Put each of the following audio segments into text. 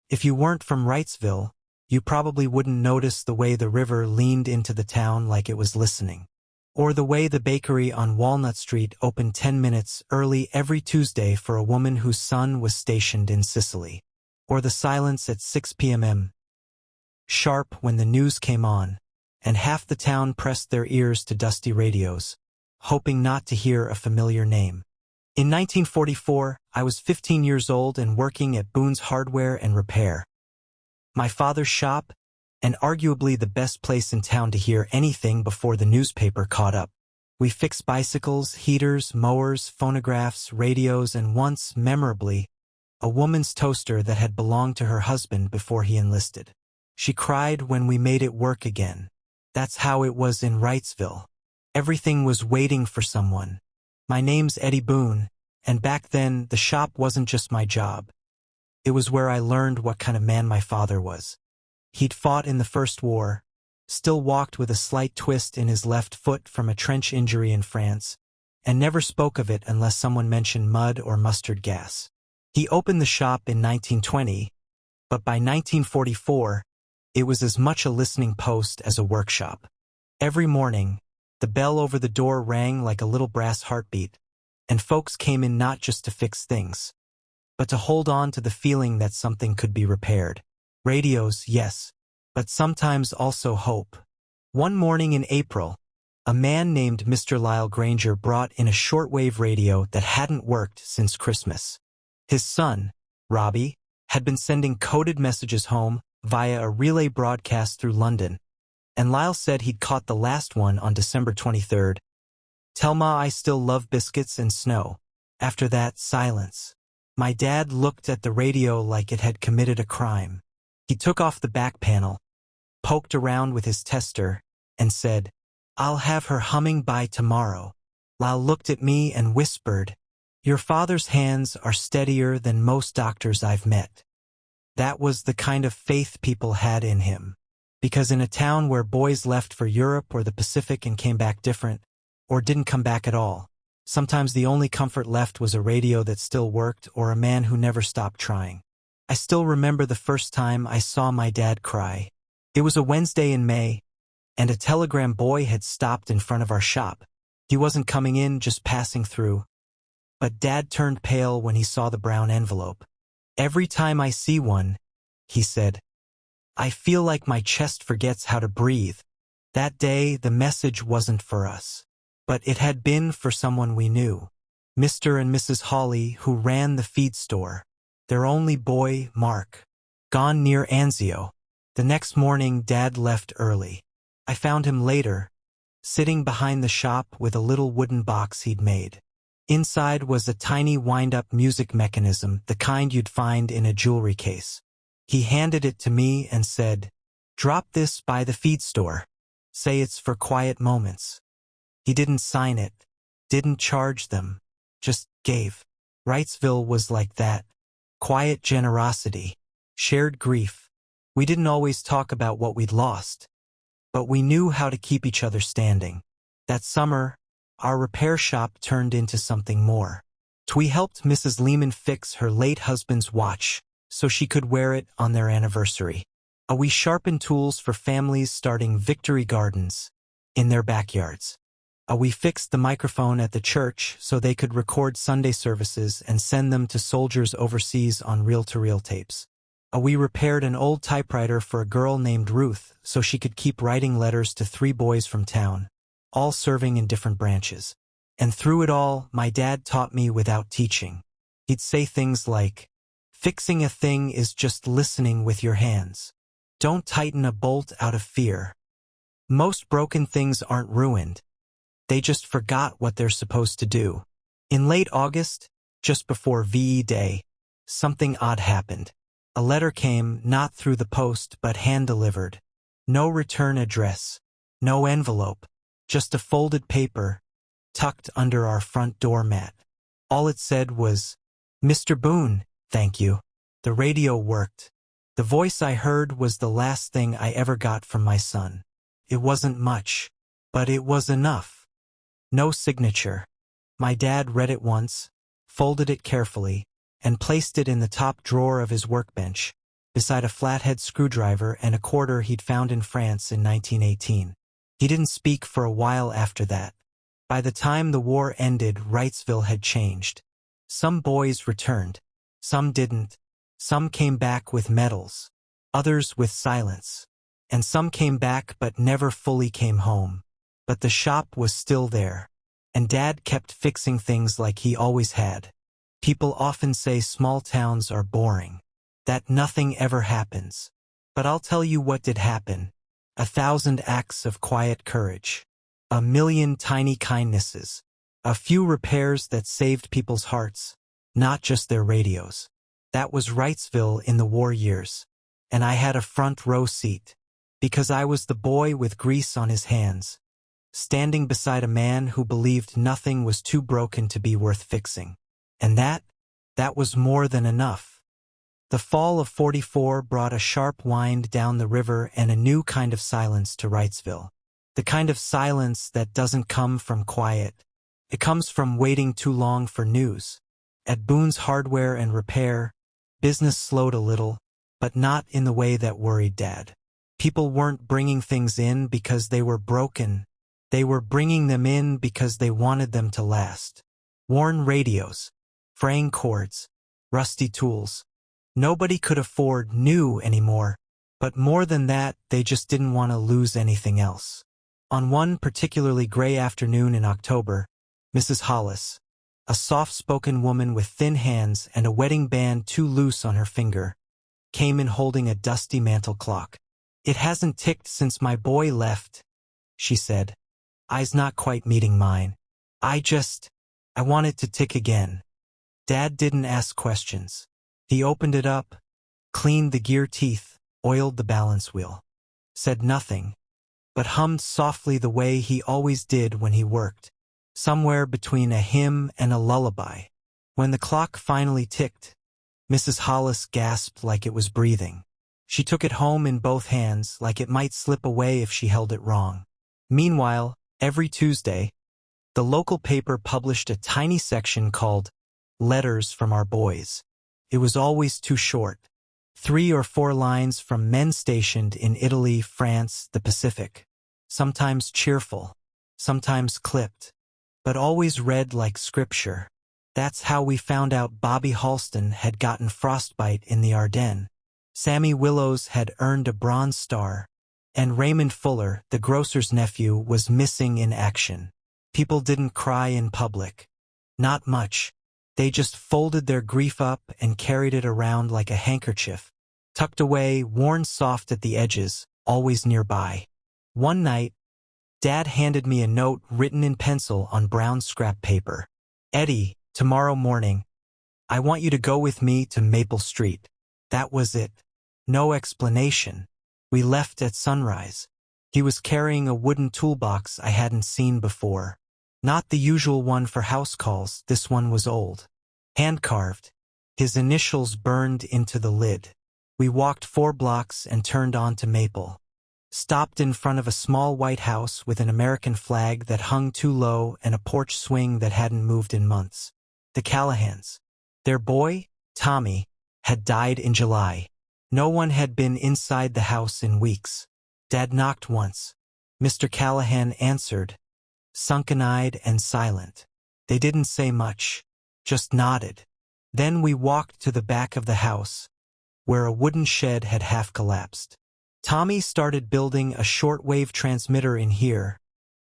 If you weren't from Wrightsville, you probably wouldn't notice the way the river leaned into the town like it was listening. Or the way the bakery on Walnut Street opened 10 minutes early every Tuesday for a woman whose son was stationed in Sicily. Or the silence at 6 p.m. sharp when the news came on, and half the town pressed their ears to dusty radios, hoping not to hear a familiar name. In 1944, I was 15 years old and working at Boone's Hardware and Repair. My father's shop, and arguably the best place in town to hear anything before the newspaper caught up. We fixed bicycles, heaters, mowers, phonographs, radios, and once, memorably, a woman's toaster that had belonged to her husband before he enlisted. She cried when we made it work again. That's how it was in Wrightsville. Everything was waiting for someone. My name's Eddie Boone, and back then the shop wasn't just my job. It was where I learned what kind of man my father was. He'd fought in the First War, still walked with a slight twist in his left foot from a trench injury in France, and never spoke of it unless someone mentioned mud or mustard gas. He opened the shop in 1920, but by 1944, it was as much a listening post as a workshop. Every morning, the bell over the door rang like a little brass heartbeat, and folks came in not just to fix things, but to hold on to the feeling that something could be repaired. Radios, yes, but sometimes also hope. One morning in April, a man named Mr. Lyle Granger brought in a shortwave radio that hadn't worked since Christmas. His son, Robbie, had been sending coded messages home via a relay broadcast through London, and Lyle said he'd caught the last one on December 23rd. "Tell Ma I still love biscuits and snow." After that, silence. My dad looked at the radio like it had committed a crime. He took off the back panel, poked around with his tester, and said, "I'll have her humming by tomorrow." Lyle looked at me and whispered, "Your father's hands are steadier than most doctors I've met." That was the kind of faith people had in him. Because in a town where boys left for Europe or the Pacific and came back different, or didn't come back at all, sometimes the only comfort left was a radio that still worked or a man who never stopped trying. I still remember the first time I saw my dad cry. It was a Wednesday in May, and a telegram boy had stopped in front of our shop. He wasn't coming in, just passing through. But Dad turned pale when he saw the brown envelope. "Every time I see one," he said, "I feel like my chest forgets how to breathe." That day, the message wasn't for us, but it had been for someone we knew. Mr. and Mrs. Hawley, who ran the feed store. Their only boy, Mark, gone near Anzio. The next morning, Dad left early. I found him later, sitting behind the shop with a little wooden box he'd made. Inside was a tiny wind-up music mechanism, the kind you'd find in a jewelry case. He handed it to me and said, "Drop this by the feed store. Say it's for quiet moments." He didn't sign it, didn't charge them, just gave. Wrightsville was like that. Quiet generosity, shared grief. We didn't always talk about what we'd lost, but we knew how to keep each other standing. That summer, our repair shop turned into something more. We helped Mrs. Lehman fix her late husband's watch so she could wear it on their anniversary. We sharpened tools for families starting victory gardens in their backyards. We fixed the microphone at the church so they could record Sunday services and send them to soldiers overseas on reel-to-reel tapes. We repaired an old typewriter for a girl named Ruth so she could keep writing letters to 3 boys from town, all serving in different branches. And through it all, my dad taught me without teaching. He'd say things like, "Fixing a thing is just listening with your hands. Don't tighten a bolt out of fear. Most broken things aren't ruined. They just forgot what they're supposed to do." In late August, just before VE Day, something odd happened. A letter came, not through the post, but hand-delivered. No return address, no envelope, just a folded paper tucked under our front door mat. All it said was, "Mr. Boone, thank you." The radio worked. The voice I heard was the last thing I ever got from my son. It wasn't much, but it was enough. No signature. My dad read it once, folded it carefully, and placed it in the top drawer of his workbench. beside a flathead screwdriver and a quarter he'd found in France in 1918. He didn't speak for a while after that. By the time the war ended, Wrightsville had changed. Some boys returned. Some didn't. Some came back with medals. Others with silence. And some came back but never fully came home. But the shop was still there. And Dad kept fixing things like he always had. People often say small towns are boring. That nothing ever happens. But I'll tell you what did happen. 1,000 acts of quiet courage. 1,000,000 tiny kindnesses. A few repairs that saved people's hearts, not just their radios. That was Wrightsville in the war years. And I had a front row seat. Because I was the boy with grease on his hands, standing beside a man who believed nothing was too broken to be worth fixing. And that was more than enough. The fall of '44 brought a sharp wind down the river and a new kind of silence to Wrightsville. The kind of silence that doesn't come from quiet. It comes from waiting too long for news. At Boone's Hardware and Repair, business slowed a little, but not in the way that worried Dad. People weren't bringing things in because they were broken. They were bringing them in because they wanted them to last. Worn radios, fraying cords, rusty tools. Nobody could afford new anymore, but more than that, they just didn't want to lose anything else. On one particularly gray afternoon in October, Mrs. Hollis, a soft-spoken woman with thin hands and a wedding band too loose on her finger, came in holding a dusty mantel clock. "It hasn't ticked since my boy left," she said. "Eyes not quite meeting mine. I want it to tick again." Dad didn't ask questions. He opened it up, cleaned the gear teeth, oiled the balance wheel. Said nothing, but hummed softly the way he always did when he worked, somewhere between a hymn and a lullaby. When the clock finally ticked, Mrs. Hollis gasped like it was breathing. She took it home in both hands like it might slip away if she held it wrong. Meanwhile, every Tuesday, the local paper published a tiny section called Letters from Our Boys. It was always too short. 3 or 4 lines from men stationed in Italy, France, the Pacific. Sometimes cheerful, sometimes clipped, but always read like scripture. That's how we found out Bobby Halston had gotten frostbite in the Ardennes. Sammy Willows had earned a Bronze Star, and Raymond Fuller, the grocer's nephew, was missing in action. People didn't cry in public. Not much. They just folded their grief up and carried it around like a handkerchief, tucked away, worn soft at the edges, always nearby. One night, Dad handed me a note written in pencil on brown scrap paper. "Eddie, tomorrow morning, I want you to go with me to Maple Street." That was it. No explanation. We left at sunrise. He was carrying a wooden toolbox I hadn't seen before. Not the usual one for house calls, this one was old. Hand-carved. His initials burned into the lid. We walked 4 blocks and turned onto Maple. Stopped in front of a small white house with an American flag that hung too low and a porch swing that hadn't moved in months. The Callahans. Their boy, Tommy, had died in July. No one had been inside the house in weeks. Dad knocked once. Mr. Callahan answered, sunken-eyed and silent. They didn't say much, just nodded. Then we walked to the back of the house, where a wooden shed had half collapsed. "Tommy started building a shortwave transmitter in here,"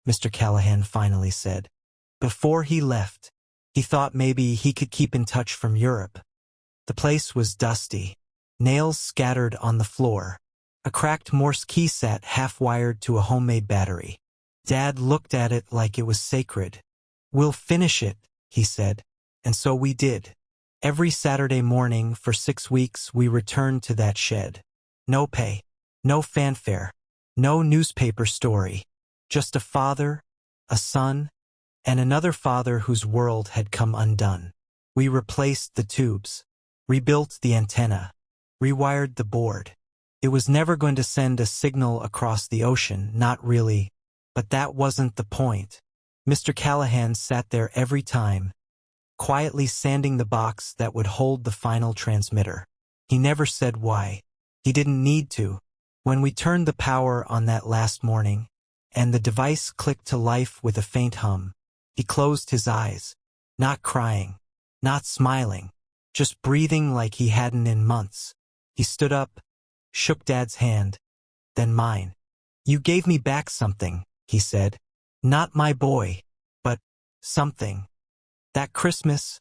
Mr. Callahan finally said. "Before he left, he thought maybe he could keep in touch from Europe." The place was dusty. Nails scattered on the floor. A cracked Morse key sat half-wired to a homemade battery. Dad looked at it like it was sacred. "We'll finish it," he said. And so we did. Every Saturday morning for 6 weeks we returned to that shed. No pay, no fanfare, no newspaper story. Just a father, a son, and another father whose world had come undone. We replaced the tubes, rebuilt the antenna, rewired the board. It was never going to send a signal across the ocean, not really, but that wasn't the point. Mr. Callahan sat there every time, quietly sanding the box that would hold the final transmitter. He never said why. He didn't need to. When we turned the power on that last morning, and the device clicked to life with a faint hum, he closed his eyes, not crying, not smiling, just breathing like he hadn't in months. He stood up, shook Dad's hand, then mine. "You gave me back something," he said. "Not my boy, but something." That Christmas,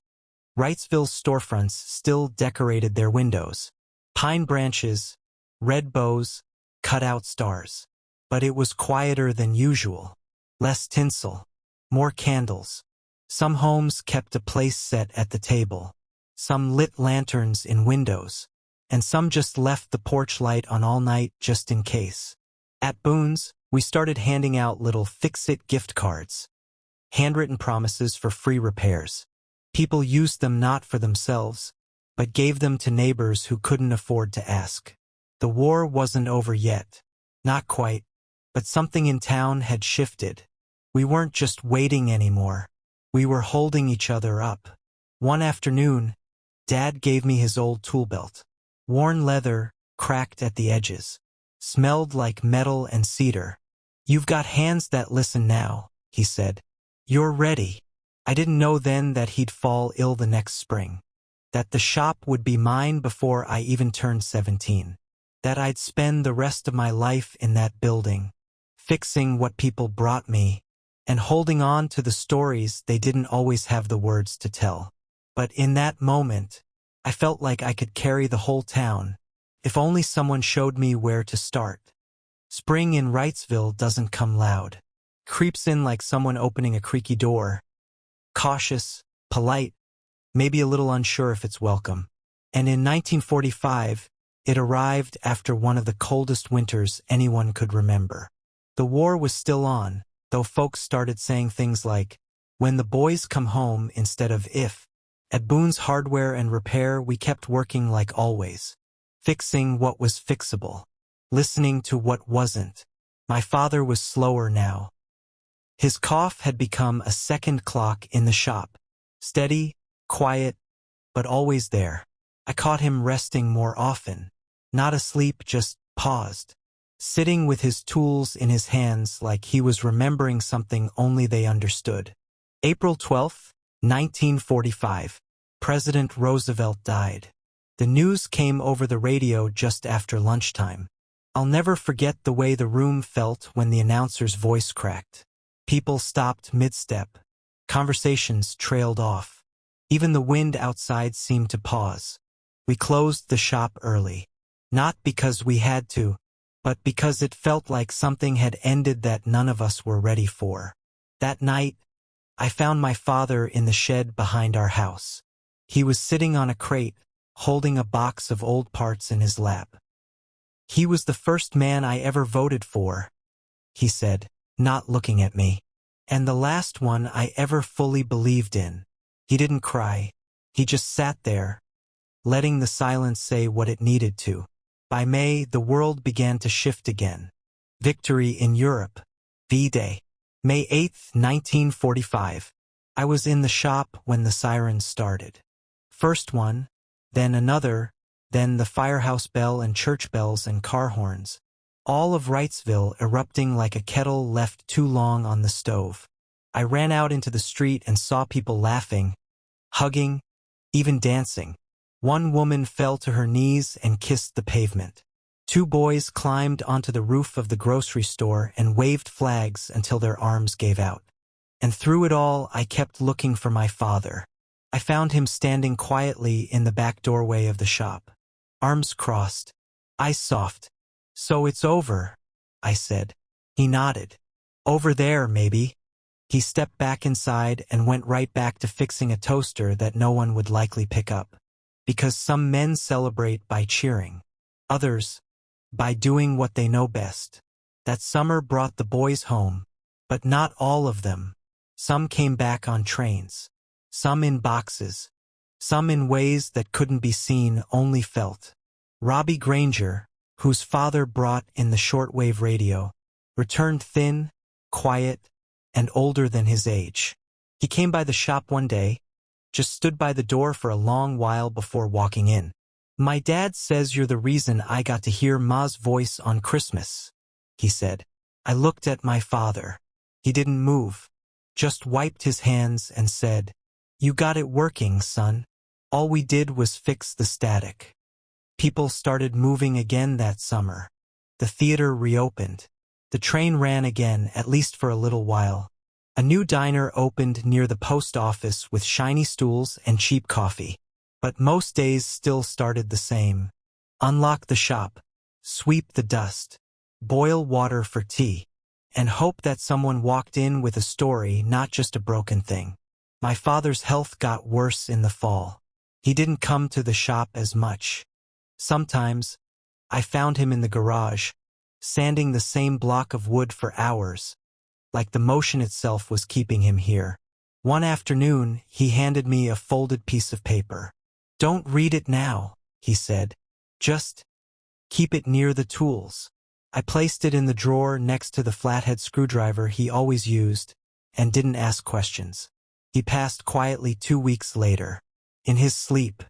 Wrightsville's storefronts still decorated their windows. Pine branches, red bows, cut-out stars. But it was quieter than usual. Less tinsel, more candles. Some homes kept a place set at the table. Some lit lanterns in windows. And some just left the porch light on all night just in case. At Boone's, we started handing out little fix-it gift cards. Handwritten promises for free repairs. People used them not for themselves, but gave them to neighbors who couldn't afford to ask. The war wasn't over yet. Not quite. But something in town had shifted. We weren't just waiting anymore. We were holding each other up. One afternoon, Dad gave me his old tool belt. Worn leather, cracked at the edges. Smelled like metal and cedar. "You've got hands that listen now," he said. "You're ready." I didn't know then that he'd fall ill the next spring. That the shop would be mine before I even turned 17. That I'd spend the rest of my life in that building, fixing what people brought me, and holding on to the stories they didn't always have the words to tell. But in that moment, I felt like I could carry the whole town, if only someone showed me where to start. Spring in Wrightsville doesn't come loud. Creeps in like someone opening a creaky door. Cautious, polite, maybe a little unsure if it's welcome. And in 1945, it arrived after one of the coldest winters anyone could remember. The war was still on, though folks started saying things like, "When the boys come home," instead of "if." At Boone's Hardware and Repair, we kept working like always. Fixing what was fixable. Listening to what wasn't. My father was slower now. His cough had become a second clock in the shop. Steady, quiet, but always there. I caught him resting more often. Not asleep, just paused. Sitting with his tools in his hands like he was remembering something only they understood. April 12, 1945. President Roosevelt died. The news came over the radio just after lunchtime. I'll never forget the way the room felt when the announcer's voice cracked. People stopped mid-step. Conversations trailed off. Even the wind outside seemed to pause. We closed the shop early. Not because we had to, but because it felt like something had ended that none of us were ready for. That night, I found my father in the shed behind our house. He was sitting on a crate, holding a box of old parts in his lap. "He was the first man I ever voted for," he said, not looking at me. "And the last one I ever fully believed in." He didn't cry. He just sat there, letting the silence say what it needed to. By May, the world began to shift again. Victory in Europe. V-Day. May 8, 1945. I was in the shop when the sirens started. First one, then another, then the firehouse bell and church bells and car horns. All of Wrightsville erupting like a kettle left too long on the stove. I ran out into the street and saw people laughing, hugging, even dancing. One woman fell to her knees and kissed the pavement. Two boys climbed onto the roof of the grocery store and waved flags until their arms gave out. And through it all, I kept looking for my father. I found him standing quietly in the back doorway of the shop. Arms crossed, eyes soft. "So it's over," I said. He nodded. "Over there, maybe." He stepped back inside and went right back to fixing a toaster that no one would likely pick up. Because some men celebrate by cheering. Others, by doing what they know best. That summer brought the boys home, but not all of them. Some came back on trains. Some in boxes. Some in ways that couldn't be seen, only felt. Robbie Granger, whose father brought in the shortwave radio, returned thin, quiet, and older than his age. He came by the shop one day, just stood by the door for a long while before walking in. My dad says you're the reason I got to hear Ma's voice on Christmas, he said. I looked at my father. He didn't move, just wiped his hands and said, "You got it working, son." All we did was fix the static. People started moving again that summer. The theater reopened. The train ran again, at least for a little while. A new diner opened near the post office with shiny stools and cheap coffee. But most days still started the same. Unlock the shop, sweep the dust, boil water for tea, and hope that someone walked in with a story, not just a broken thing. My father's health got worse in the fall. He didn't come to the shop as much. Sometimes, I found him in the garage, sanding the same block of wood for hours, like the motion itself was keeping him here. One afternoon, he handed me a folded piece of paper. "Don't read it now," he said. "Just keep it near the tools." I placed it in the drawer next to the flathead screwdriver he always used and didn't ask questions. He passed quietly 2 weeks later, in his sleep,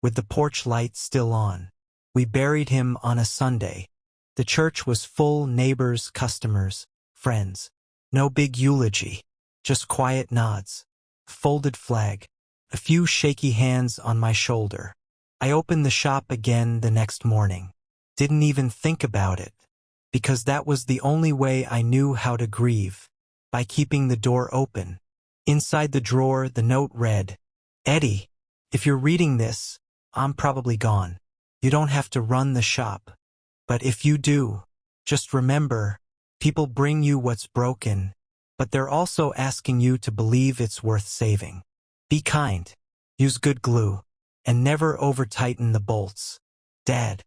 with the porch light still on. We buried him on a Sunday. The church was full, neighbors, customers, friends. No big eulogy, just quiet nods, folded flag, a few shaky hands on my shoulder. I opened the shop again the next morning. Didn't even think about it, because that was the only way I knew how to grieve, by keeping the door open. Inside the drawer, the note read, "Eddie, if you're reading this, I'm probably gone. You don't have to run the shop. But if you do, just remember, people bring you what's broken, but they're also asking you to believe it's worth saving. Be kind, use good glue, and never over-tighten the bolts." Dad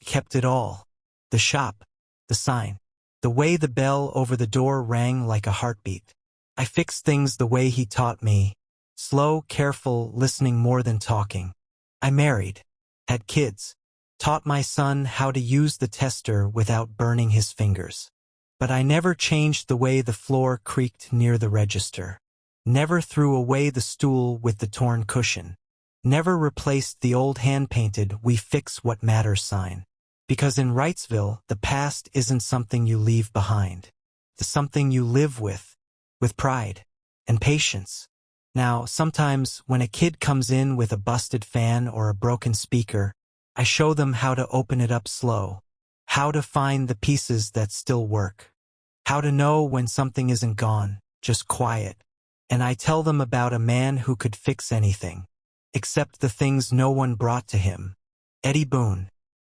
kept it all. The shop, the sign, the way the bell over the door rang like a heartbeat. I fixed things the way he taught me, slow, careful, listening more than talking. I married, had kids, taught my son how to use the tester without burning his fingers. But I never changed the way the floor creaked near the register. Never threw away the stool with the torn cushion. Never replaced the old hand-painted "We fix what matters" sign. Because in Wrightsville, the past isn't something you leave behind. It's something you live with pride and patience. Now, sometimes when a kid comes in with a busted fan or a broken speaker, I show them how to open it up slow, how to find the pieces that still work, how to know when something isn't gone, just quiet. And I tell them about a man who could fix anything, except the things no one brought to him. Eddie Boone.